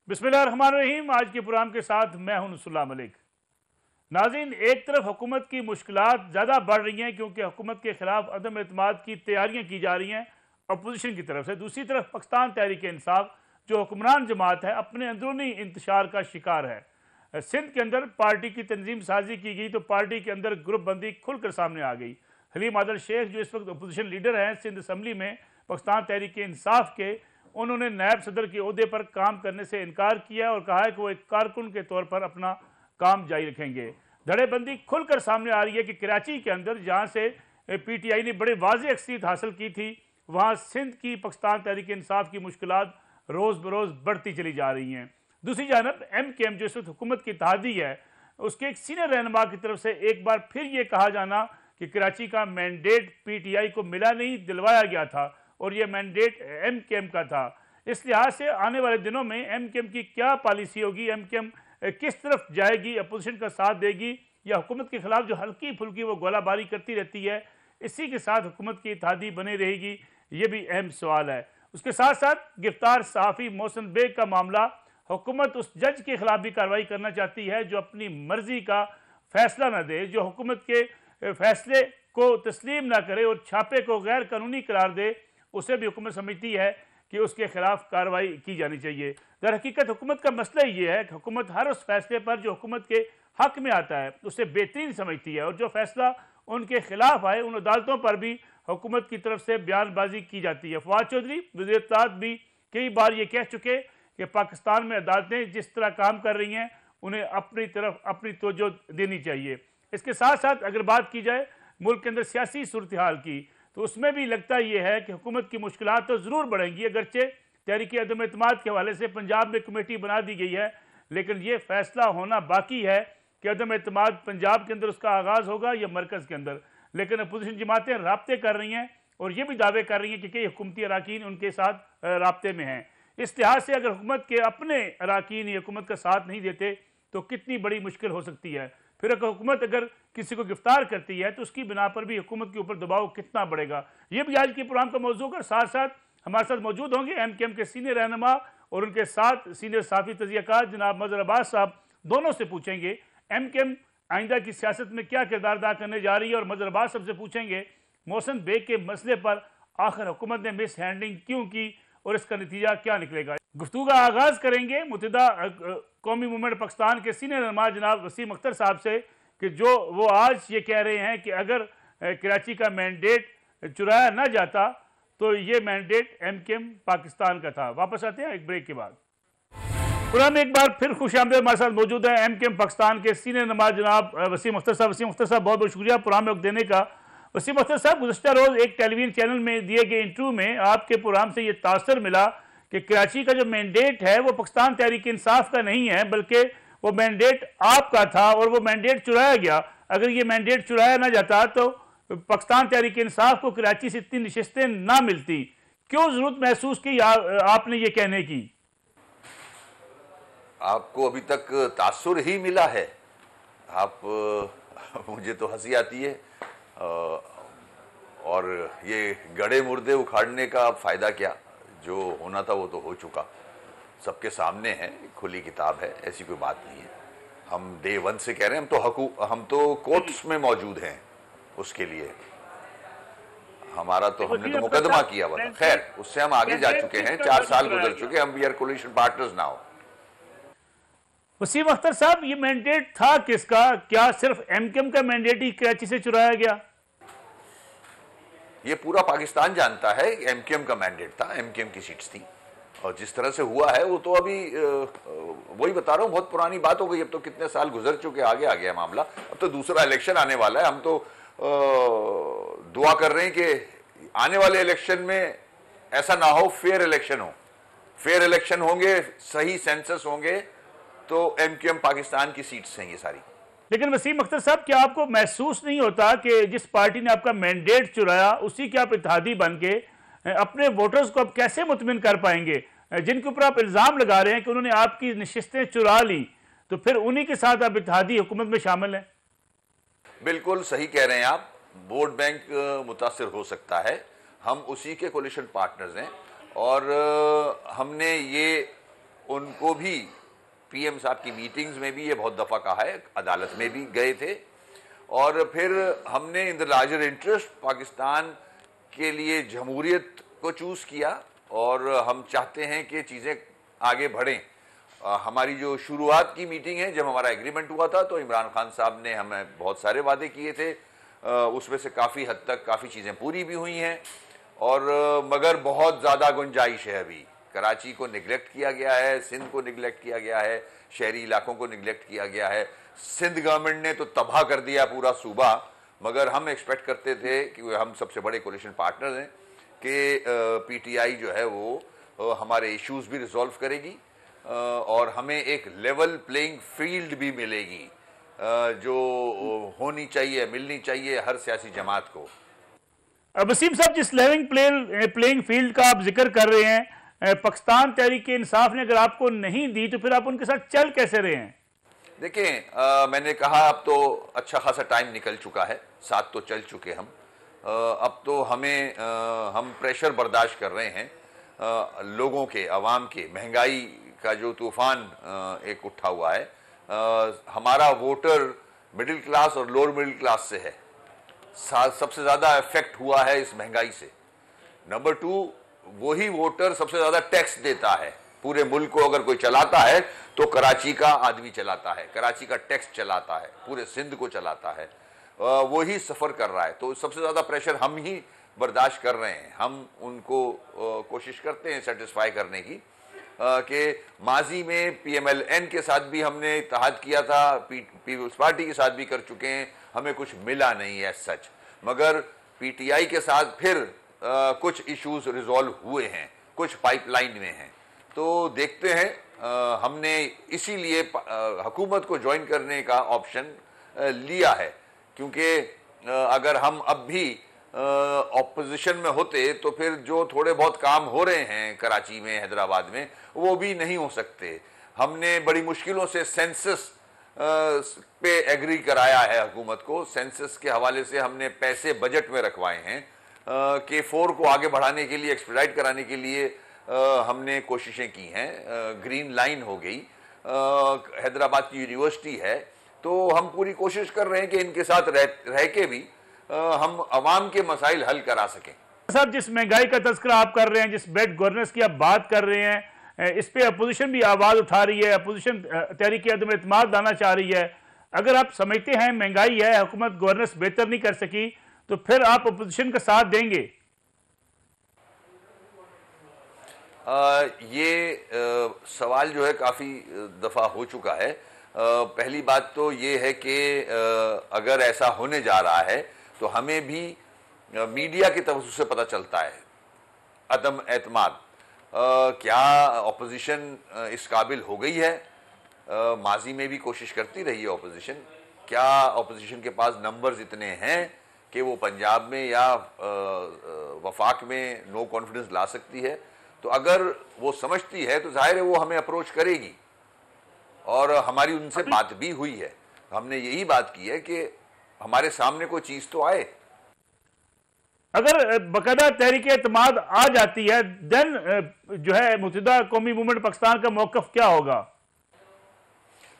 बिस्मिल्लाहिर्रहमानिर्रहीम। आज के प्रोग्राम के साथ मैं हूं नसरुल्लाह मलिक। नाज़रीन, एक तरफ हुकूमत की मुश्किलात ज़्यादा बढ़ रही हैं क्योंकि हुकूमत के खिलाफ अदम एतमाद की तैयारियां की जा रही हैं अपोजिशन की तरफ से। दूसरी तरफ पाकिस्तान तहरीक इंसाफ जो हुक्मरान जमात है अपने अंदरूनी इंतशार का शिकार है। सिंध के अंदर पार्टी की तंजीम साजी की गई तो पार्टी के अंदर ग्रुप बंदी खुलकर सामने आ गई। हलीम आदल शेख जो इस वक्त अपोजिशन लीडर हैं सिंध असम्बली में पाकिस्तान तहरीक इंसाफ के, उन्होंने नायब सदर के ओहदे पर काम करने से इनकार किया और कहा है कि वो एक कारकुन के तौर पर अपना काम जारी रखेंगे। धड़ेबंदी खुलकर सामने आ रही है कि कराची के अंदर जहां से PTI ने बड़े वाज़ेह अक्सरियत हासिल की थी, वहां सिंध की पाकिस्तान तहरीक इंसाफ की मुश्किलात रोज़ बरोज़ बढ़ती चली जा रही हैं। दूसरी जानब MKM जो इस वक्त हुकूमत की इत्तेहादी है, उसके एक सीनियर रहनुमा की तरफ से एक बार फिर ये कहा जाना कि कराची का मैंडेट PTI को मिला नहीं, दिलवाया गया था और ये मैंडेट MKM का था। इस लिहाज से आने वाले दिनों में MKM की क्या पॉलिसी होगी, MKM किस तरफ जाएगी, अपोजिशन का साथ देगी या हुकूमत के खिलाफ जो हल्की फुल्की वो गोलाबारी करती रहती है इसी के साथ हुकूमत की इत्तेहादी बनी रहेगी, ये भी अहम सवाल है। उसके साथ साथ गिरफ्तार सहाफ़ी मोहसिन बेग का मामला, हुकूमत उस जज के खिलाफ भी कार्रवाई करना चाहती है जो अपनी मर्जी का फैसला न दे, जो हुकूमत के फैसले को तस्लीम ना करे और छापे को गैर कानूनी करार दे, उसे भी हुकूमत समझती है कि उसके खिलाफ कार्रवाई की जानी चाहिए। दर हकीकत हुकूमत का मसला ये है कि हुकूमत हर उस फैसले पर जो हुकूमत के हक में आता है उसे बेहतरीन समझती है और जो फैसला उनके खिलाफ आए उन अदालतों पर भी हुकूमत की तरफ से बयानबाजी की जाती है। फवाद चौधरी वज़ीर इत्तेलात भी कई बार ये कह चुके कि पाकिस्तान में अदालतें जिस तरह काम कर रही हैं उन्हें अपनी तरफ अपनी तवज्जो देनी चाहिए। इसके साथ साथ अगर बात की जाए मुल्क के अंदर सियासी सूरत हाल की, तो उसमें भी लगता यह है कि हुकूमत की मुश्किलात तो ज़रूर बढ़ेंगी। अगरचे तहरीक अदम एतमाद के हवाले से पंजाब में कमेटी बना दी गई है, लेकिन ये फैसला होना बाकी है कि अदम एतमाद पंजाब के अंदर उसका आगाज़ होगा या मरकज़ के अंदर। लेकिन अपोजिशन जमातें राब्ते कर रही हैं और ये भी दावे कर रही हैं कि कई हुकूमती अराकीन उनके साथ राब्ते में हैं। इस लिहाज से अगर हुकूमत के अपने अराकीन या हुकूमत का साथ नहीं देते तो कितनी बड़ी मुश्किल हो सकती है। फिर अगर हुकूमत अगर किसी को गिरफ्तार करती है तो उसकी बिना पर भी हुकूमत के ऊपर दबाव कितना बढ़ेगा, ये भी आज के प्रोग्राम का मौजू का। साथ साथ हमारे साथ मौजूद होंगे MKM के सीनियर रहनुमा और उनके साथ सीनियर सहाफ़ी तज़कियाकार जनाब मज़हर अब्बास साहब। दोनों से पूछेंगे MKM आइंदा की सियासत में क्या किरदार अदा करने जा रही है और मज़हर अब्बास साहब से पूछेंगे मोहसिन बेग के मसले पर आखिर हुकूमत ने मिस हैंडलिंग क्यों की और इसका नतीजा क्या निकलेगा। गुफ्तगू का आगाज़ करेंगे मुत्तहिदा कौमी मूवमेंट पाकिस्तान के सीनियर रहनुमा जनाब वसीम अख्तर साहब से कि जो वो आज ये कह रहे हैं कि अगर कराची का मैंडेट चुराया ना जाता तो ये मैंडेट MKM पाकिस्तान का था। वापस आते हैं एक ब्रेक के बाद। प्रोग्राम में एक बार फिर खुशामदीद, हमारे साथ मौजूद है MKM पाकिस्तान के सीनियर रहनुमा जनाब वसीम अख्तर साहब। वसीम अख्तर साहब बहुत बहुत शुक्रिया प्रोग्राम में वक्त देने का। वसीम अख्तर साहब, गुज़श्ता रोज़ एक टेलीविजन चैनल में दिए गए इंटरव्यू में आपके प्रोग्राम से ये तासर मिला कि कराची का जो मैंडेट है वो पाकिस्तान तहरीक इंसाफ का नहीं है बल्कि वो मैंडेट आपका था और वो मैंडेट चुराया गया। अगर ये मैंडेट चुराया ना जाता तो पाकिस्तान तहरीक इंसाफ को कराची से इतनी नशिस्तें ना मिलती। क्यों जरूरत महसूस की आपने ये कहने की? आपको अभी तक तासुर ही मिला है? आप मुझे तो हंसी आती है। और ये गड़े मुर्दे उखाड़ने का फायदा क्या? जो होना था वो तो हो चुका, सबके सामने है, खुली किताब है, ऐसी कोई बात नहीं है। हम डे 1 से कह रहे हैं हम तो कोर्ट्स में मौजूद हैं उसके लिए। हमारा तो हमने तो मुकदमा किया हुआ था। खैर, उससे हम आगे जा चुके हैं, 4 साल गुजर चुके, हम we are coalition partners now. Wasim Akhtar sahab, ये मैंडेट था किसका? क्या सिर्फ MKM का मैंडेट ही कराची से चुराया गया? ये पूरा पाकिस्तान जानता है MKM का मैंडेट था, MKM की सीट्स थी और जिस तरह से हुआ है वो तो अभी वही बता रहा हूँ, बहुत पुरानी बात हो गई। अब तो कितने साल गुजर चुके, आगे आ गया मामला। अब तो दूसरा इलेक्शन आने वाला है। हम तो दुआ कर रहे हैं कि आने वाले इलेक्शन में ऐसा ना हो, फेयर इलेक्शन हो। फेयर इलेक्शन होंगे, सही सेंसस होंगे तो MKM पाकिस्तान की सीट्स हैं ये सारी। लेकिन वसीम अख्तर साहब, क्या आपको महसूस नहीं होता कि जिस पार्टी ने आपका मैंडेट चुराया उसी के आप इत्तेहादी बन के अपने वोटर्स को अब कैसे मुतमिन कर पाएंगे? जिनके ऊपर आप इल्ज़ाम लगा रहे हैं कि उन्होंने आपकी नशिस्तें चुरा ली, तो फिर उन्हीं के साथ आप इत्तेहादी हुकूमत में शामिल हैं। बिल्कुल सही कह रहे हैं आप। वोट बैंक मुतासिर हो सकता है, हम उसी के कोलिशन पार्टनर्स हैं और हमने ये उनको भी पीएम साहब की मीटिंग्स में भी ये बहुत दफ़ा कहा है, अदालत में भी गए थे, और फिर हमने in the larger interest Pakistan के लिए जमहूरियत को चूज़ किया, और हम चाहते हैं कि चीज़ें आगे बढ़ें। हमारी जो शुरुआत की मीटिंग है, जब हमारा एग्रीमेंट हुआ था, तो इमरान खान साहब ने हमें बहुत सारे वादे किए थे, उसमें से काफ़ी हद तक काफ़ी चीज़ें पूरी भी हुई हैं, और मगर बहुत ज़्यादा गुंजाइश है अभी। कराची को निगलेक्ट किया गया है, सिंध को निगलेक्ट किया गया है, शहरी इलाकों को निगलेक्ट किया गया है। सिंध गवर्नमेंट ने तो तबाह कर दिया पूरा सूबा, मगर हम एक्सपेक्ट करते थे कि हम सबसे बड़े कोलिशन पार्टनर हैं कि पीटीआई जो है वो हमारे इश्यूज भी रिजॉल्व करेगी, और हमें एक लेवल प्लेइंग फील्ड भी मिलेगी, जो होनी चाहिए, मिलनी चाहिए हर सियासी जमात को। वसीम साहब, जिस लेवल प्लेइंग फील्ड का आप जिक्र कर रहे हैं, पाकिस्तान तहरीक इंसाफ ने अगर आपको नहीं दी तो फिर आप उनके साथ चल कैसे रहे हैं? देखें, मैंने कहा अब तो अच्छा खासा टाइम निकल चुका है, साथ तो चल चुके हम, अब तो हम प्रेशर बर्दाश्त कर रहे हैं लोगों के, अवाम के। महंगाई का जो तूफान एक उठा हुआ है, हमारा वोटर मिडिल क्लास और लोअर मिडिल क्लास से है, सबसे ज़्यादा इफेक्ट हुआ है इस महंगाई से। नंबर 2, वही वोटर सबसे ज़्यादा टैक्स देता है। पूरे मुल्क को अगर कोई चलाता है तो कराची का आदमी चलाता है, कराची का टैक्स चलाता है, पूरे सिंध को चलाता है, वो ही सफ़र कर रहा है। तो सबसे ज़्यादा प्रेशर हम ही बर्दाश्त कर रहे हैं। हम उनको कोशिश करते हैं सेटिस्फाई करने की, कि माजी में पीएमएलएन के साथ भी हमने इत्तेहाद किया था, पीपल्स पार्टी के साथ भी कर चुके हैं, हमें कुछ मिला नहीं है सच, मगर पीटीआई के साथ फिर कुछ इश्यूज रिजॉल्व हुए हैं, कुछ पाइपलाइन में हैं। तो देखते हैं, हमने इसीलिए हुकूमत को ज्वाइन करने का ऑप्शन लिया है, क्योंकि अगर हम अब भी ऑपोजिशन में होते तो फिर जो थोड़े बहुत काम हो रहे हैं कराची में, हैदराबाद में, वो भी नहीं हो सकते। हमने बड़ी मुश्किलों से सेंसस पे एग्री कराया है हुकूमत को। सेंसस के हवाले से हमने पैसे बजट में रखवाए हैं, K4 को आगे बढ़ाने के लिए, एक्सपेडाइट कराने के लिए हमने कोशिशें की हैं। ग्रीन लाइन हो गई, हैदराबाद की यूनिवर्सिटी है, तो हम पूरी कोशिश कर रहे हैं कि इनके साथ रह के भी हम अवाम के मसाइल हल करा सकें। साहब, जिस महंगाई का तस्करा आप कर रहे हैं, जिस बेड गवर्नेंस की आप बात कर रहे हैं, इस पे अपोजिशन भी आवाज उठा रही है, अपोजिशन तहरीक अदम एतमाद लाना चाह रही है। अगर आप समझते हैं महंगाई है, हुकूमत गवर्नेंस बेहतर नहीं कर सकी, तो फिर आप अपोजिशन का साथ देंगे? ये सवाल जो है काफ़ी दफ़ा हो चुका है। पहली बात तो ये है कि अगर ऐसा होने जा रहा है तो हमें भी मीडिया की तरफ से पता चलता है अदम एतमाद। क्या अपोजिशन इस काबिल हो गई है? माजी में भी कोशिश करती रही है अपोजिशन। क्या अपोजिशन के पास नंबर्स इतने हैं कि वो पंजाब में या वफाक में नो कॉन्फिडेंस ला सकती है? तो अगर वो समझती है तो जाहिर है वो हमें अप्रोच करेगी, और हमारी उनसे बात भी हुई है। हमने यही बात की है कि हमारे सामने कोई चीज तो आए। अगर बकायदा तहरीक एतमाद आ जाती है, देन जो है मुत्तहिदा कौमी मूवमेंट पाकिस्तान का मौकफ क्या होगा?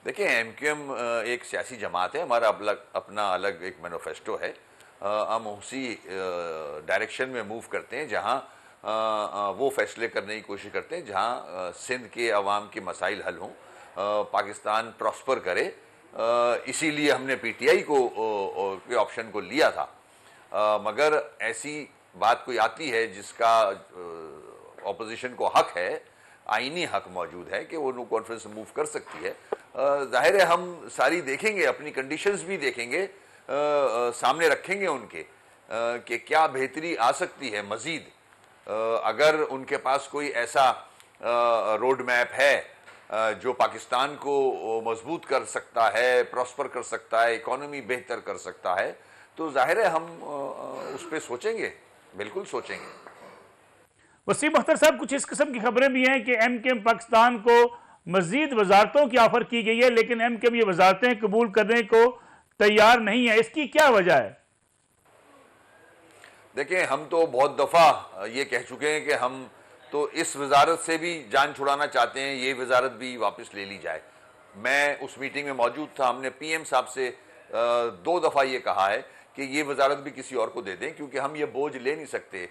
देखिए, एमक्यूएम एक सियासी जमात है, हमारा अपना अलग एक मैनिफेस्टो है। हम उसी डायरेक्शन में मूव करते हैं, जहां वो फैसले करने की कोशिश करते हैं जहां सिंध के अवाम के मसाइल हल हों, पाकिस्तान प्रॉस्पर करे। इसीलिए हमने पीटीआई के ऑप्शन को लिया था। मगर ऐसी बात कोई आती है जिसका ऑपोजिशन को हक है, आईनी हक मौजूद है कि वो नो कॉन्फ्रेंस मूव कर सकती है। जाहिर है हम सारी देखेंगे, अपनी कंडीशंस भी देखेंगे, सामने रखेंगे उनके कि क्या बेहतरी आ सकती है मजीद। अगर उनके पास कोई ऐसा रोड मैप है जो पाकिस्तान को मजबूत कर सकता है, प्रॉस्पर कर सकता है, इकोनॉमी बेहतर कर सकता है, तो जाहिर है हम उस पर सोचेंगे, बिल्कुल सोचेंगे। वसीम अख्तर साहब, कुछ इस किस्म की खबरें भी हैं कि एमकेएम पाकिस्तान को मजीद वजारतों की ऑफर की गई है, लेकिन एमकेएम ये वजारतें कबूल करने को तैयार नहीं है। इसकी क्या वजह है? देखिए, हम तो बहुत दफ़ा ये कह चुके हैं कि हम तो इस वजारत से भी जान छुड़ाना चाहते हैं, ये वजारत भी वापस ले ली जाए। मैं उस मीटिंग में मौजूद था, हमने पीएम साहब से 2 दफ़ा ये कहा है कि ये वजारत भी किसी और को दे दें, क्योंकि हम ये बोझ ले नहीं सकते,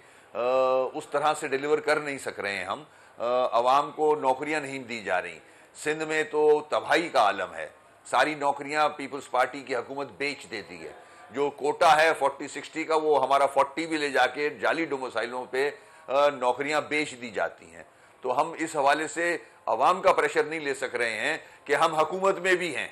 उस तरह से डिलीवर कर नहीं सक रहे हैं हम। अवाम को नौकरियां नहीं दी जा रही। सिंध में तो तबाही का आलम है, सारी नौकरियां पीपल्स पार्टी की हुकूमत बेच देती है। जो कोटा है 40-60 का, वो हमारा 40 भी ले जाके जाली डोमिसाइलों पे नौकरियां बेच दी जाती हैं। तो हम इस हवाले से अवाम का प्रेशर नहीं ले सक रहे हैं कि हम हुकूमत में भी हैं,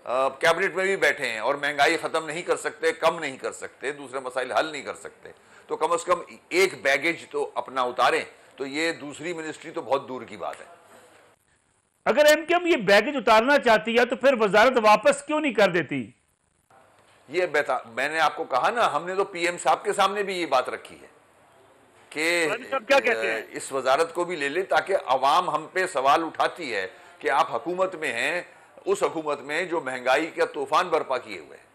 कैबिनेट में भी बैठे हैं और महंगाई खत्म नहीं कर सकते, कम नहीं कर सकते, दूसरे मसाइल हल नहीं कर सकते, तो कम से कम एक बैगेज तो अपना उतारें। तो ये दूसरी मिनिस्ट्री तो बहुत दूर की बात है। अगर एमकेएम ये बैगेज उतारना चाहती है तो फिर वजारत वापस क्यों नहीं कर देती? ये मैंने आपको कहा ना, हमने तो पीएम साहब के सामने भी ये बात रखी है कि क्या कहते हैं? इस वजारत को भी ले ले, ताकि अवाम हम पे सवाल उठाती है कि आप हुकूमत में हैं, उस हुकूमत में जो महंगाई का तूफान बर्पा किए हुए हैं।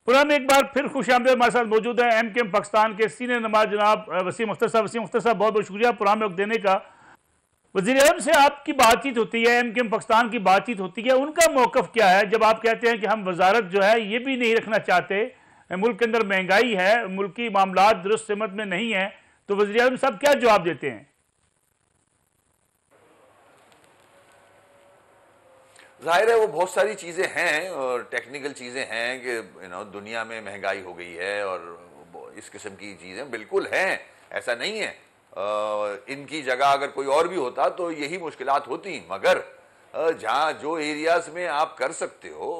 पुरान एक बार फिर खुशामदीद हमारे साथ मौजूद है एमकेएम पाकिस्तान के सीनियर नुमा जनाब वसीम अख्तर साहब। वसीम अख्तर साहब, बहुत बहुत शुक्रिया पुरान में वक्त देने का। वज़ीर-ए-आज़म से आपकी बातचीत होती है, एमकेएम पाकिस्तान की बातचीत होती है, उनका मौकफ क्या है जब आप कहते हैं कि हम वजारत जो है ये भी नहीं रखना चाहते, मुल्क के अंदर महंगाई है, मुल्की मामलात दुरुस्त सिमत में नहीं है, तो वज़ीर-ए-आज़म साहब क्या जवाब देते हैं? जाहिर है वो बहुत सारी चीज़ें हैं और टेक्निकल चीज़ें हैं कि दुनिया में महंगाई हो गई है और इस किस्म की चीज़ें बिल्कुल हैं, ऐसा नहीं है। इनकी जगह अगर कोई और भी होता तो यही मुश्किलात होती, मगर जहाँ जो एरियाज में आप कर सकते हो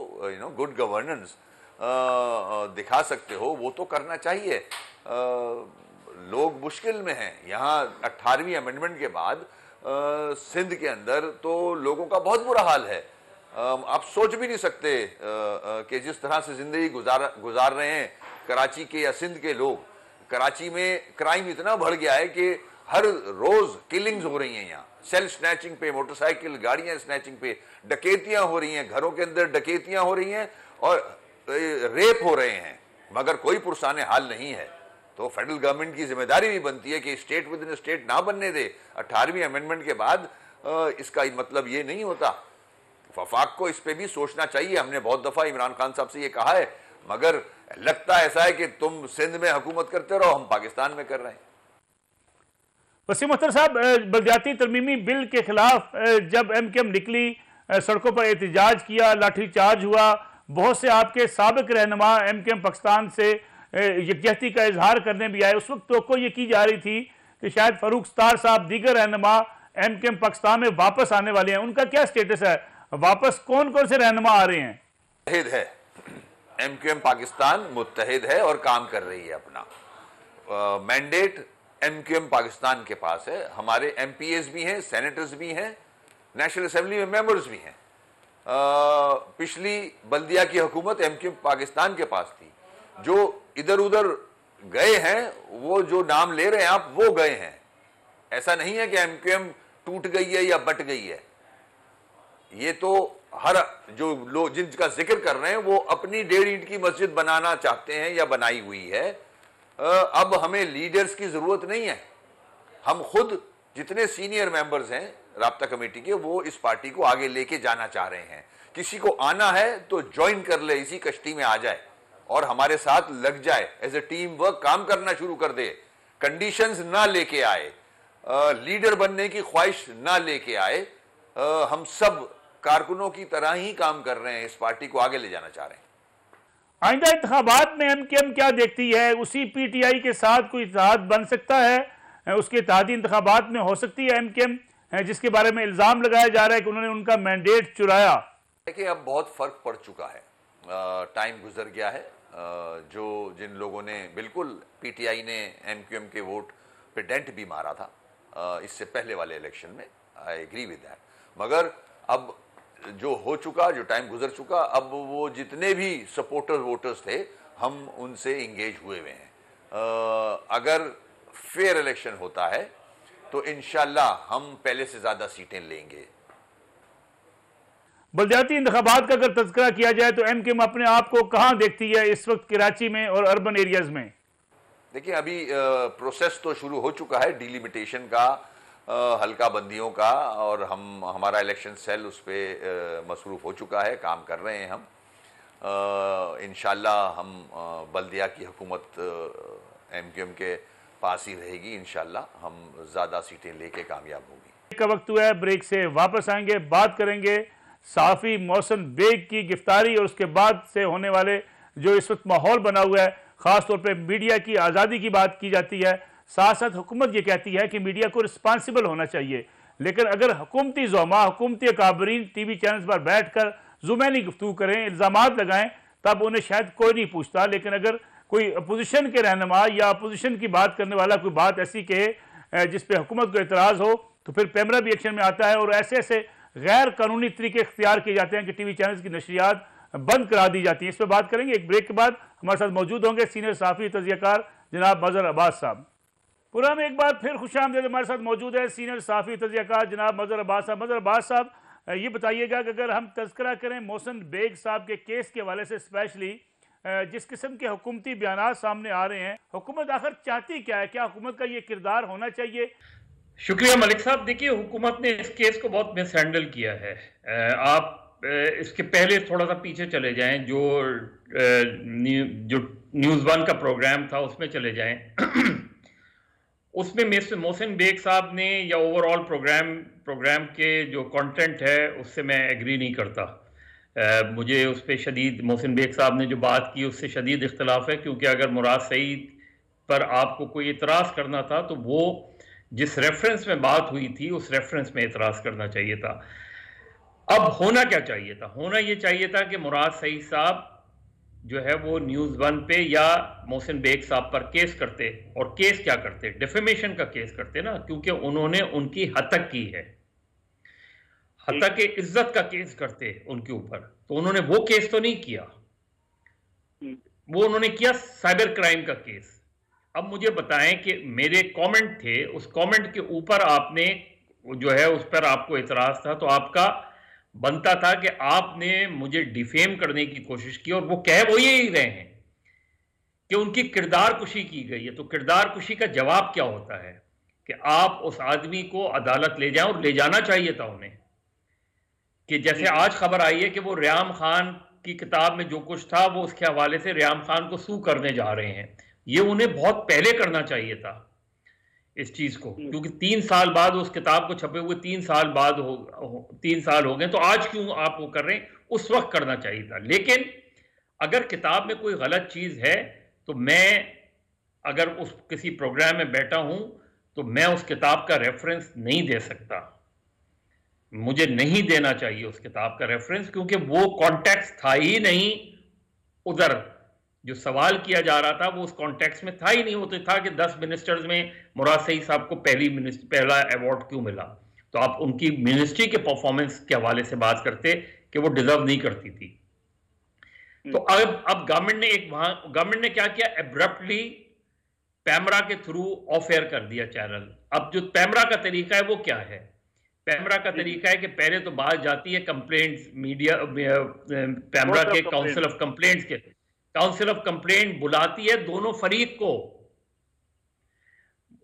गुड गवर्नेंस दिखा सकते हो, वो तो करना चाहिए। लोग मुश्किल में हैं। यहाँ 18वीं अमेंडमेंट के बाद सिंध के अंदर तो लोगों का बहुत बुरा हाल है। आप सोच भी नहीं सकते कि जिस तरह से जिंदगी गुजार रहे हैं कराची के या सिंध के लोग। कराची में क्राइम इतना बढ़ गया है कि हर रोज किलिंग्स हो रही हैं यहाँ, सेल स्नैचिंग पे, मोटरसाइकिल गाड़ियां स्नैचिंग पे, डकैतियां हो रही हैं, घरों के अंदर डकैतियां हो रही हैं और रेप हो रहे हैं, मगर कोई पुरसाने हाल नहीं है। तो फेडरल गवर्नमेंट की जिम्मेदारी भी बनती है कि स्टेट विद इन स्टेट ना बनने दे। 18वीं अमेंडमेंट के बाद इसका मतलब ये नहीं होता। वफाक को इस पे भी सोचना चाहिए। हमने बहुत दफा इमरान खान साहब से ये कहा है, मगर लगता ऐसा है कि तुम सिंध में हुकूमत करते रहो, हम पाकिस्तान में कर रहे हैं। वसीम अख्तर साहब, बलदियाती तरमीमी बिल के खिलाफ जब एमकेएम निकली, सड़कों पर एहतजाज किया, लाठीचार्ज हुआ, बहुत से आपके साबिक रहनुमा एमकेएम पाकिस्तान से यकजहती का इजहार करने भी आए। उस वक्त तो ये की जा रही थी कि शायद फारूक सत्तार साहब दीगर रहनुमा एमकेएम पाकिस्तान में वापस आने वाले हैं, उनका क्या स्टेटस है? वापस कौन कौन से रहनुमा आ रहे हैं? मुत्तहिद है, एमकेएम पाकिस्तान मुत्तहिद है और काम कर रही है। अपना मैंडेट एमकेएम पाकिस्तान के पास है। हमारे एमपीएस भी हैं, सेनेटर्स भी हैं, नेशनल असेंबली में मेंबर्स भी हैं। पिछली बल्दिया की हुकूमत एमकेएम पाकिस्तान के पास थी। जो इधर उधर गए हैं, वो जो नाम ले रहे हैं आप, वो गए हैं। ऐसा नहीं है कि एमकेएम टूट गई है या बट गई है। ये तो हर जो लोग जिनका जिक्र कर रहे हैं वो अपनी 1.5 ईंट की मस्जिद बनाना चाहते हैं या बनाई हुई है। अब हमें लीडर्स की जरूरत नहीं है। हम खुद जितने सीनियर मेंबर्स हैं राब्ता कमेटी के, वो इस पार्टी को आगे लेके जाना चाह रहे हैं। किसी को आना है तो ज्वाइन कर ले, इसी कश्ती में आ जाए और हमारे साथ लग जाए, एज ए टीम वर्क काम करना शुरू कर दे। कंडीशंस ना लेके आए, लीडर बनने की ख्वाहिश ना लेके आए। हम सब कारकुनों की तरह ही काम कर रहे हैं, इस पार्टी को आगे ले जाना चाह रहे हैं। आइंदा इंतखाबात में एमकेएम क्या देखती है? उसी पीटीआई के साथ कोई इत्तेहाद बन सकता है? उसके इत्तेहादी इंतखाबात में हो सकती है एमकेएम, जिसके बारे में इल्जाम लगाया जा रहा है कि उन्होंने उनका मैंडेट चुराया? देखिए, अब बहुत फर्क पड़ चुका है, टाइम गुजर गया है। जो जिन लोगों ने बिल्कुल पीटीआई ने एमकेएम के वोट पे डेंट भी मारा था इससे पहले वाले इलेक्शन में, आई एग्री विद दैट, मगर अब जो हो चुका, जो टाइम गुजर चुका, अब वो जितने भी सपोर्टर वोटर्स थे हम उनसे इंगेज हुए हुए हैं। अगर फेयर इलेक्शन होता है तो इंशाल्लाह हम पहले से ज्यादा सीटें लेंगे। बलदियाती इंतखाबात का अगर तज़किरा किया जाए तो एमकेएम अपने आप को कहां देखती है इस वक्त, कराची में और अर्बन एरियाज में? देखिए अभी प्रोसेस तो शुरू हो चुका है डिलिमिटेशन का, हल्का बंदियों का, और हमारा इलेक्शन सेल उस पर मसरूफ़ हो चुका है, काम कर रहे हैं हम। इंशाल्लाह हम बल्दिया की हुकूमत MQM के पास ही रहेगी, इंशाल्लाह हम ज़्यादा सीटें लेके कामयाब होंगी। का वक्त हुआ है, ब्रेक से वापस आएंगे, बात करेंगे सहाफ़ी मोहसिन बेग की गिरफ्तारी और उसके बाद से होने वाले जो इस वक्त माहौल बना हुआ है, ख़ास तौर पे मीडिया की आज़ादी की बात की जाती है, साथ साथ हुकूमत ये कहती है कि मीडिया को रिस्पांसिबल होना चाहिए। लेकिन अगर हुकूमती ज़ोमा, हुकूमती अकाबरीन TV चैनल्स पर बैठ कर ज़ुमैनी गुफ्तगू करें, इल्ज़ामात लगाएं, तब उन्हें शायद कोई नहीं पूछता। लेकिन अगर कोई अपोजिशन के रहनुमा या अपोजिशन की बात करने वाला कोई बात ऐसी कहे जिस पर हुकूमत को एतराज़ हो, तो फिर पैमरा भी एक्शन में आता है और ऐसे ऐसे गैर कानूनी तरीके इख्तियार किए जाते हैं कि TV चैनल्स की नशरियात बंद करा दी जाती हैं। इस पर बात करेंगे। एक ब्रेक के बाद हमारे साथ मौजूद होंगे सीनियर सहाफ़ी तजियाकार जनाब मज़हर अब्बास साहब। पूरा में एक बार फिर खुशामदीद, हमारे साथ मौजूद है सीनियर सहाफ़ी तजियाकार जनाब मज़हर अब्बास साहब। मज़हर अब्बास साहब, ये बताइएगा कि अगर हम तज़किरा करें मोहसिन बेग साहब के केस के हवाले से, स्पेशली जिस किस्म के हुकूमती बयानात सामने आ रहे हैं, हुकूमत आखिर चाहती क्या है? क्या हुकूमत का ये किरदार होना चाहिए? शुक्रिया मलिक साहब। देखिए, हुकूमत ने इस केस को बहुत मिस हैंडल किया है। आप इसके पहले थोड़ा सा पीछे चले जाएं, जो न्यूज़ 1 का प्रोग्राम था उसमें चले जाएं। उसमें मिस्टर मोहसिन बेग साहब ने, या ओवरऑल प्रोग्राम के जो कंटेंट है उससे मैं एग्री नहीं करता। मुझे उस पर शदीद, मोहसिन बेग साहब ने जो बात की उससे शदीद इख्तलाफ है, क्योंकि अगर मुराद सईद पर आपको कोई इतराज़ करना था तो वो जिस रेफरेंस में बात हुई थी उस रेफरेंस में इतराज़ करना चाहिए था। अब होना क्या चाहिए था? होना ये चाहिए था कि मुराद सईद साहब जो है वो न्यूज़ 1 पे या मोहसिन बेग साहब पर केस करते, और केस क्या करते? डिफेमेशन का केस करते ना, क्योंकि उन्होंने उनकी हतक की है, हतक इज्जत का केस करते उनके ऊपर। तो उन्होंने वो केस तो नहीं किया, वो उन्होंने किया साइबर क्राइम का केस। अब मुझे बताएं कि मेरे कमेंट थे, उस कमेंट के ऊपर आपने जो है उस पर आपको इतराज था, तो आपका बनता था कि आपने मुझे डिफेम करने की कोशिश की, और वो कह वो यही रहे हैं कि उनकी किरदार कुशी की गई है। तो किरदार कुशी का जवाब क्या होता है कि आप उस आदमी को अदालत ले जाएं, और ले जाना चाहिए था उन्हें। कि जैसे आज खबर आई है कि वो रियाम खान की किताब में जो कुछ था वो उसके हवाले से रियाम खान को सू करने जा रहे हैं, ये उन्हें बहुत पहले करना चाहिए था इस चीज को, क्योंकि 3 साल बाद उस किताब को छपे हुए 3 साल बाद 3 साल हो गए, तो आज क्यों आप वो कर रहे हैं? उस वक्त करना चाहिए था। लेकिन अगर किताब में कोई गलत चीज है तो मैं अगर उस किसी प्रोग्राम में बैठा हूं तो मैं उस किताब का रेफरेंस नहीं दे सकता, मुझे नहीं देना चाहिए उस किताब का रेफरेंस, क्योंकि वो कॉन्टेक्स्ट था ही नहीं। उधर जो सवाल किया जा रहा था वो उस कॉन्टेक्स्ट में था ही नहीं। वो तो था कि 10 मिनिस्टर्स में मुराद सईद साहब को पहला अवार्ड क्यों मिला, तो आप उनकी मिनिस्ट्री के परफॉर्मेंस के हवाले से बात करते कि वो डिजर्व नहीं करती थी। तो अब गवर्नमेंट ने क्या किया? एब्रप्टली पैमरा के थ्रू ऑफ एयर कर दिया चैनल। अब जो पैमरा का तरीका है वो क्या है? पैमरा का तरीका है कि पहले तो बात जाती है कंप्लेंट्स, मीडिया पैमरा के काउंसिल ऑफ कंप्लेंट्स के, काउंसिल ऑफ कंप्लेंट बुलाती है दोनों फरीक को,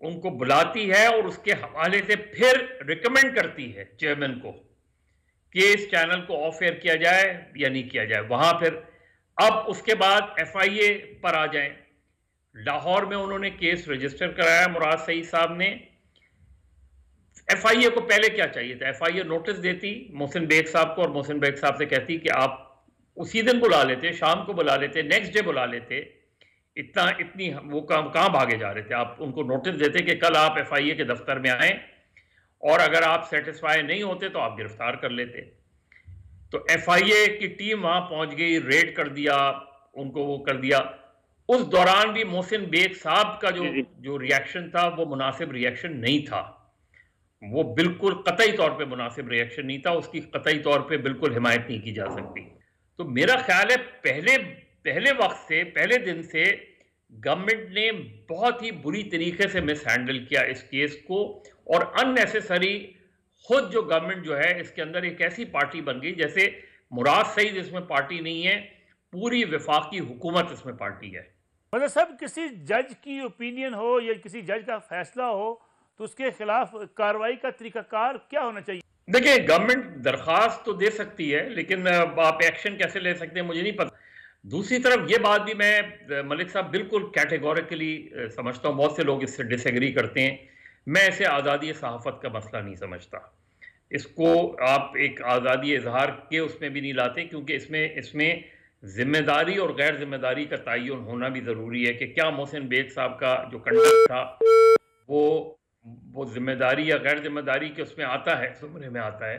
उनको बुलाती है और उसके हवाले से फिर रिकमेंड करती है चेयरमैन को कि इस चैनल को ऑफ एयर किया जाए या नहीं किया जाए। वहां फिर अब उसके बाद FIA पर आ जाएं। लाहौर में उन्होंने केस रजिस्टर कराया मुराद सईद साहब ने। FIA को पहले क्या चाहिए था? FIA नोटिस देती मोहसिन बेग साहब को और मोहसिन बेग साहब से कहती कि आप उसी दिन बुला लेते, शाम को बुला लेते, नेक्स्ट डे बुला लेते। इतनी वो कहाँ भागे जा रहे थे? आप उनको नोटिस देते कि कल आप FIA के दफ्तर में आए, और अगर आप सेटिस्फाई नहीं होते तो आप गिरफ्तार कर लेते। तो FIA की टीम वहां पहुंच गई, रेड कर दिया, उनको वो कर दिया। उस दौरान भी मोहसिन बेग साहब का जो रिएक्शन था वो मुनासिब रिएक्शन नहीं था। वो बिल्कुल कतई तौर पे मुनासिब रिएक्शन नहीं था, उसकी कतई तौर पे बिल्कुल हिमायत नहीं की जा सकती। तो मेरा ख्याल है पहले वक्त से, पहले दिन से गवर्नमेंट ने बहुत ही बुरी तरीके से मिस हैंडल किया इस केस को, और अननेसेसरी खुद जो गवर्नमेंट जो है इसके अंदर एक ऐसी पार्टी बन गई जैसे मुराद सईद इसमें पार्टी नहीं है, पूरी वफाकी हुकूमत इसमें पार्टी है। मतलब सब किसी जज की ओपिनियन हो या किसी जज का फैसला हो तो उसके खिलाफ कार्रवाई का तरीकाकार क्या होना चाहिए? देखिए, गवर्नमेंट दरखास्त तो दे सकती है, लेकिन आप एक्शन कैसे ले सकते हैं मुझे नहीं पता। दूसरी तरफ ये बात भी मैं मलिक साहब बिल्कुल कैटेगोरिकली समझता हूँ, बहुत से लोग इससे डिसएग्री करते हैं। मैं इसे आज़ादी सहाफ़त का मसला नहीं समझता। इसको आप एक आज़ादी इजहार के उसमें भी नहीं लाते, क्योंकि इसमें इसमें जिम्मेदारी और गैर जिम्मेदारी का तयन होना भी ज़रूरी है कि क्या मोहसिन बेग साहब का जो कंडक्ट था वो वो जिम्मेदारी या गैर जिम्मेदारी के उसमें आता है, जुमरे में आता है।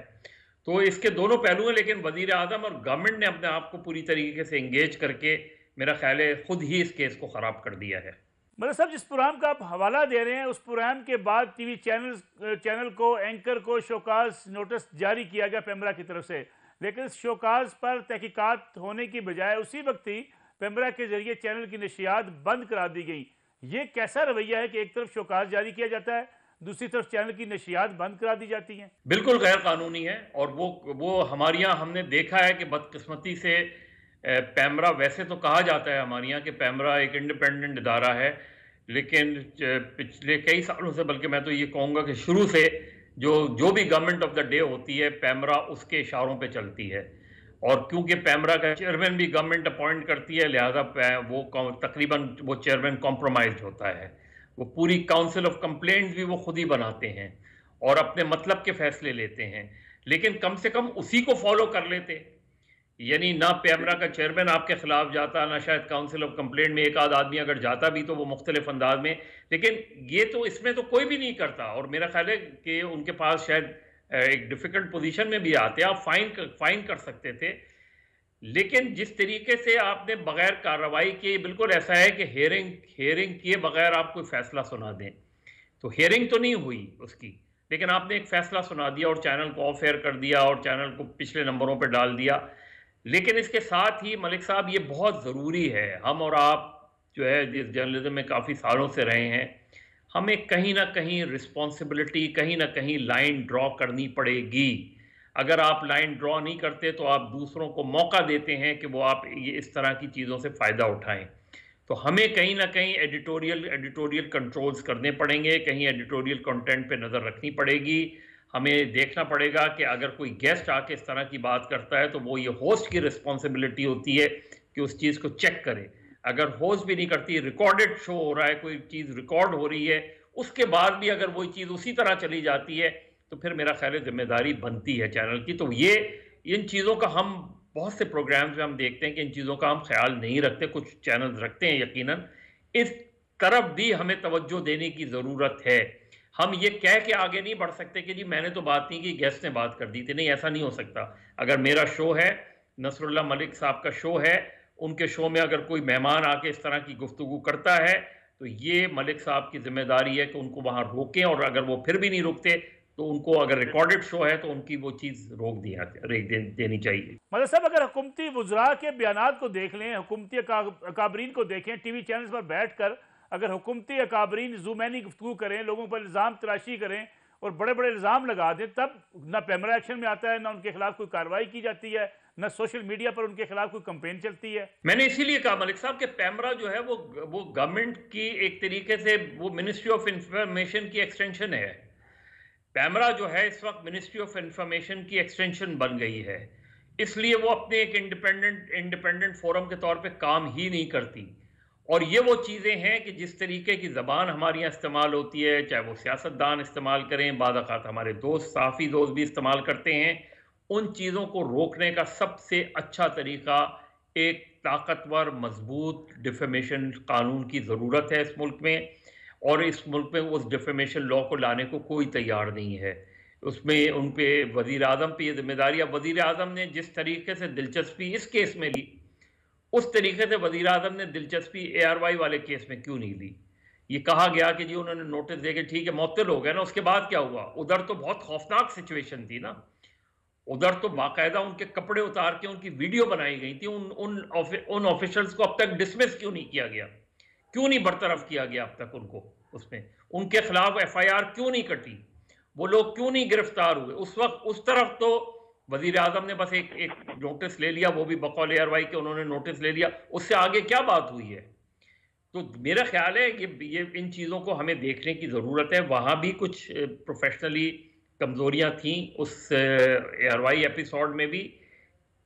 तो इसके दोनों पहलू हैं, लेकिन वजीर आजम और गवर्नमेंट ने अपने आप को पूरी तरीके से इंगेज करके मेरा ख्याल है खुद ही इस केस को ख़राब कर दिया है। मतलब साहब, जिस प्रोग्राम का आप हवाला दे रहे हैं उस प्रोग्राम के बाद टीवी चैनल को, एंकर को शोकाज नोटिस जारी किया गया पेमरा की तरफ से, लेकिन इस शोकाज पर तहकीकात होने की बजाय उसी वक्त ही पेमरा के जरिए चैनल की नशियात बंद करा दी गई। ये कैसा रवैया है कि एक तरफ शोकाज जारी किया जाता है, दूसरी तरफ चैनल की नशियात बंद करा दी जाती हैं? बिल्कुल गैर कानूनी है। और वो हमारे यहाँ हमने देखा है कि बदकिस्मती से पैमरा, वैसे तो कहा जाता है हमारे यहाँ कि पैमरा एक इंडिपेंडेंट इदारा है, लेकिन पिछले कई सालों से, बल्कि मैं तो ये कहूँगा कि शुरू से जो भी गवर्नमेंट ऑफ द डे होती है, पैमरा उसके इशारों पे चलती है। और क्योंकि पैमरा का चेयरमैन भी गवर्नमेंट अपॉइंट करती है, लिहाजा वो तकरीबन वो चेयरमैन कॉम्प्रोमाइज्ड होता है। वो पूरी काउंसिल ऑफ कंप्लेंट्स भी वो खुद ही बनाते हैं और अपने मतलब के फैसले लेते हैं, लेकिन कम से कम उसी को फॉलो कर लेते। यानी ना पैमरा का चेयरमैन आपके खिलाफ जाता, ना शायद काउंसिल ऑफ कंप्लेंट में एक आध आदमी अगर जाता भी तो वो मुख्तलिफ अंदाज में, लेकिन ये तो इसमें तो कोई भी नहीं करता। और मेरा ख्याल है कि उनके पास शायद एक डिफिकल्ट पोजीशन में भी आते, आप फाइन कर सकते थे। लेकिन जिस तरीके से आपने बगैर कार्रवाई किए, बिल्कुल ऐसा है कि हेयरिंग किए बगैर आप कोई फैसला सुना दें, तो हेयरिंग तो नहीं हुई उसकी, लेकिन आपने एक फैसला सुना दिया और चैनल को ऑफ एयर कर दिया और चैनल को पिछले नंबरों पर डाल दिया। लेकिन इसके साथ ही मलिक साहब, ये बहुत ज़रूरी है, हम और आप जो है जिस जर्नलिज्म में काफ़ी सालों से रहे हैं, हमें कहीं ना कहीं रिस्पॉन्सिबिलिटी, कहीं ना कहीं लाइन ड्रॉ करनी पड़ेगी। अगर आप लाइन ड्रॉ नहीं करते तो आप दूसरों को मौका देते हैं कि वो आप ये इस तरह की चीज़ों से फ़ायदा उठाएं। तो हमें कहीं ना कहीं एडिटोरियल कंट्रोल्स करने पड़ेंगे, कहीं एडिटोरियल कंटेंट पे नज़र रखनी पड़ेगी। हमें देखना पड़ेगा कि अगर कोई गेस्ट आके इस तरह की बात करता है तो वो ये होस्ट की रिस्पॉन्सिबिलिटी होती है कि उस चीज़ को चेक करे। अगर होस्ट भी नहीं करती, रिकॉर्डेड शो हो रहा है, कोई चीज़ रिकॉर्ड हो रही है, उसके बाद भी अगर वही चीज़ उसी तरह चली जाती है तो फिर मेरा ख्याल है जिम्मेदारी बनती है चैनल की। तो ये इन चीज़ों का हम बहुत से प्रोग्राम्स में हम देखते हैं कि इन चीज़ों का हम ख्याल नहीं रखते, कुछ चैनल्स रखते हैं यकीनन। इस तरफ भी हमें तवज्जो देने की ज़रूरत है। हम ये कह के आगे नहीं बढ़ सकते कि जी मैंने तो बात नहीं की, गेस्ट ने बात कर दी थी। नहीं, ऐसा नहीं हो सकता। अगर मेरा शो है, नसरुल्लाह मलिक साहब का शो है, उनके शो में अगर कोई मेहमान आके इस तरह की गुफ्तगू करता है तो ये मलिक साहब की जिम्मेदारी है कि उनको वहाँ रोकें, और अगर वो फिर भी नहीं रुकते तो उनको, अगर रिकॉर्डेड शो है तो उनकी वो चीज़ रोक देनी चाहिए। मतलब साहब, अगर हुकूमती वुज़रा के बयानात को देख लें, हुकूमती अकाबरीन को देखें, टीवी चैनल्स पर बैठ कर अगर हुकूमती अकाबरीन ज़ुमैनी गुफ्तगू करें, लोगों पर इल्ज़ाम तराशी करें और बड़े बड़े इल्ज़ाम लगा दें, तब ना पैमरा एक्शन में आता है, ना उनके खिलाफ कोई कार्रवाई की जाती है, ना सोशल मीडिया पर उनके खिलाफ कोई कंपेन चलती है। मैंने इसीलिए कहा मलिक साहब कि पैमरा जो है वो गवर्नमेंट की एक तरीके से वो मिनिस्ट्री ऑफ इंफॉर्मेशन की एक्सटेंशन है। पैमरा जो है इस वक्त मिनिस्ट्री ऑफ इंफॉर्मेशन की एक्सटेंशन बन गई है, इसलिए वो अपने एक इंडिपेंडेंट फोरम के तौर पे काम ही नहीं करती। और ये वो चीज़ें हैं कि जिस तरीके की ज़बान हमारे यहाँ इस्तेमाल होती है, चाहे वो सियासतदान इस्तेमाल करें, बाद औक़ात हमारे दोस्त, सहाफ़ी दोस्त भी इस्तेमाल करते हैं, उन चीज़ों को रोकने का सबसे अच्छा तरीका एक ताकतवर मजबूत डिफेमेशन कानून की ज़रूरत है इस मुल्क में। और इस मुल्क में उस डिफेमेशन लॉ को लाने को कोई तैयार नहीं है। उसमें उन पे वज़ीर आज़म पे ये जिम्मेदारी। अब वज़ीर आज़म ने जिस तरीके से दिलचस्पी इस केस में ली, उस तरीके से वज़ीर आज़म ने दिलचस्पी ARY वाले केस में क्यों नहीं ली? ये कहा गया कि जी उन्होंने नोटिस दे के ठीक है मुअत्तल हो गए ना, उसके बाद क्या हुआ? उधर तो बहुत खौफनाक सिचुएशन थी ना, उधर तो बाकायदा उनके कपड़े उतार के उनकी वीडियो बनाई गई थी। उन ऑफिशियल्स को अब तक डिसमिस क्यों नहीं किया गया? क्यों नहीं बरतरफ किया गया अब तक उनको? उसमें उनके खिलाफ FIR क्यों नहीं कटी? वो लोग क्यों नहीं गिरफ्तार हुए? उस वक्त उस तरफ तो वजीर आजम ने बस एक नोटिस ले लिया, वो भी बकौल ARY के उन्होंने नोटिस ले लिया, उससे आगे क्या बात हुई है? तो मेरा ख्याल है ये इन चीज़ों को हमें देखने की ज़रूरत है। वहाँ भी कुछ प्रोफेशनली कमज़ोरियाँ थीं उस एयरवाई एपिसोड में भी,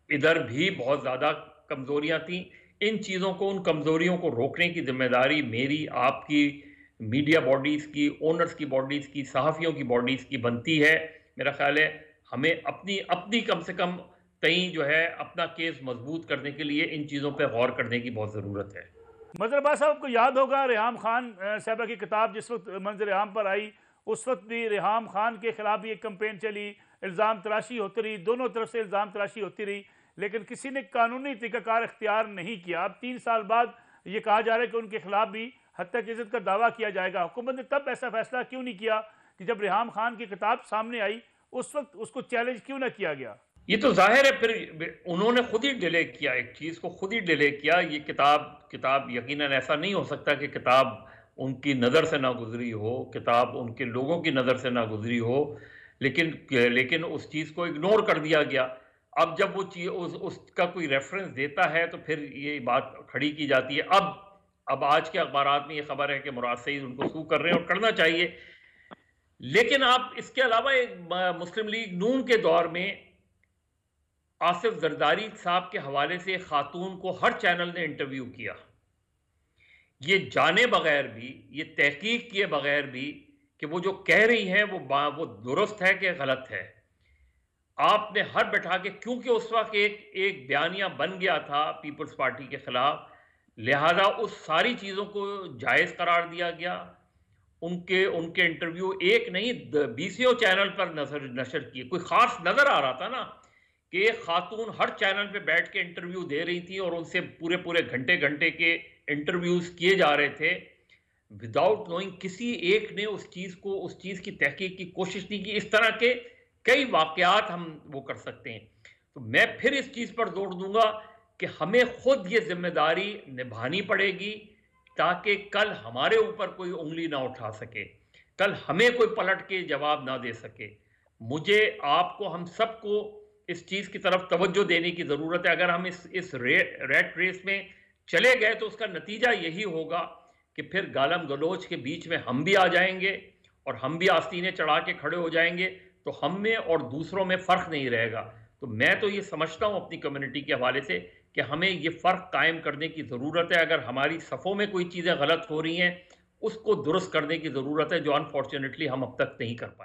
इधर भी बहुत ज़्यादा कमज़ोरियाँ थीं। इन चीज़ों को, उन कमज़ोरियों को रोकने की ज़िम्मेदारी मेरी, आपकी, मीडिया बॉडीज़ की, ओनर्स की बॉडीज़ की, सहाफ़ियों की बॉडीज़ की बनती है। मेरा ख़्याल है हमें अपनी अपनी कम से कम कहीं जो है अपना केस मज़बूत करने के लिए इन चीज़ों पे गौर करने की बहुत ज़रूरत है। मज़हर अब्बास साहब, आपको याद होगा रेहाम खान साहबा की किताब जिस वक्त मंजर आम पर आई, उस वक्त भी रेहाम खान के खिलाफ भी एक कंपेन चली, इल्ज़ाम तराशी होती रही, दोनों तरफ से इल्ज़ाम तराशी होती रही, लेकिन किसी ने कानूनी तरीक़ाकार इख्तियार नहीं किया। अब 3 साल बाद ये कहा जा रहा है कि उनके खिलाफ भी हत्या की इज़्ज़त का दावा किया जाएगा। हुकूमत ने तब ऐसा फैसला क्यों नहीं किया कि जब रेहाम खान की किताब सामने आई उस वक्त उसको चैलेंज क्यों ना किया गया? ये तो ज़ाहिर है, फिर उन्होंने खुद ही डिले किया, एक चीज़ को खुद ही डिले किया। ये किताब यकीनन ऐसा नहीं हो सकता कि किताब उनकी नज़र से ना गुज़री हो, किताब उनके लोगों की नज़र से ना गुज़री हो, लेकिन उस चीज़ को इग्नोर कर दिया गया। अब जब वो चीज़ उसका कोई रेफ़रेंस देता है तो फिर ये बात खड़ी की जाती है। अब आज के अखबारात में ये खबर है कि मुराद सईद उनको सू कर रहे हैं और करना चाहिए। लेकिन आप इसके अलावा एक मुस्लिम लीग नून के दौर में आसिफ जरदारी साहब के हवाले से एक खातून को हर चैनल ने इंटरव्यू किया, ये जाने बगैर भी, ये तहकीक किए बगैर भी कि वो जो कह रही हैं वो दुरुस्त है कि गलत है। आपने हर बैठा के, क्योंकि उस वक्त एक बयानिया बन गया था पीपल्स पार्टी के खिलाफ, लिहाजा उस सारी चीज़ों को जायज़ करार दिया गया। उनके इंटरव्यू एक नहीं 20 चैनल पर नशर किए। कोई खास नजर आ रहा था ना कि एक खातून हर चैनल पे बैठ के इंटरव्यू दे रही थी और उनसे पूरे पूरे घंटे घंटे के इंटरव्यूज किए जा रहे थे विदाउट नोइंग। किसी एक ने उस चीज़ की तहकीक की कोशिश नहीं की। इस तरह के कई वाकयात हम वो कर सकते हैं। तो मैं फिर इस चीज़ पर जोर दूंगा कि हमें खुद ये जिम्मेदारी निभानी पड़ेगी ताकि कल हमारे ऊपर कोई उंगली ना उठा सके, कल हमें कोई पलट के जवाब ना दे सके। मुझे, आपको, हम सबको इस चीज़ की तरफ तवज्जो देने की ज़रूरत है। अगर हम इस रैट रेस में चले गए तो उसका नतीजा यही होगा कि फिर गालम गलोच के बीच में हम भी आ जाएंगे और हम भी आस्तीनें चढ़ा के खड़े हो जाएंगे, तो हम में और दूसरों में फ़र्क नहीं रहेगा। तो मैं तो ये समझता हूँ अपनी कम्युनिटी के हवाले से कि हमें ये फ़र्क कायम करने की ज़रूरत है। अगर हमारी सफ़ों में कोई चीज़ें गलत हो रही हैं, उसको दुरुस्त करने की ज़रूरत है, जो अनफॉर्चुनेटली हम अब तक नहीं कर पाए।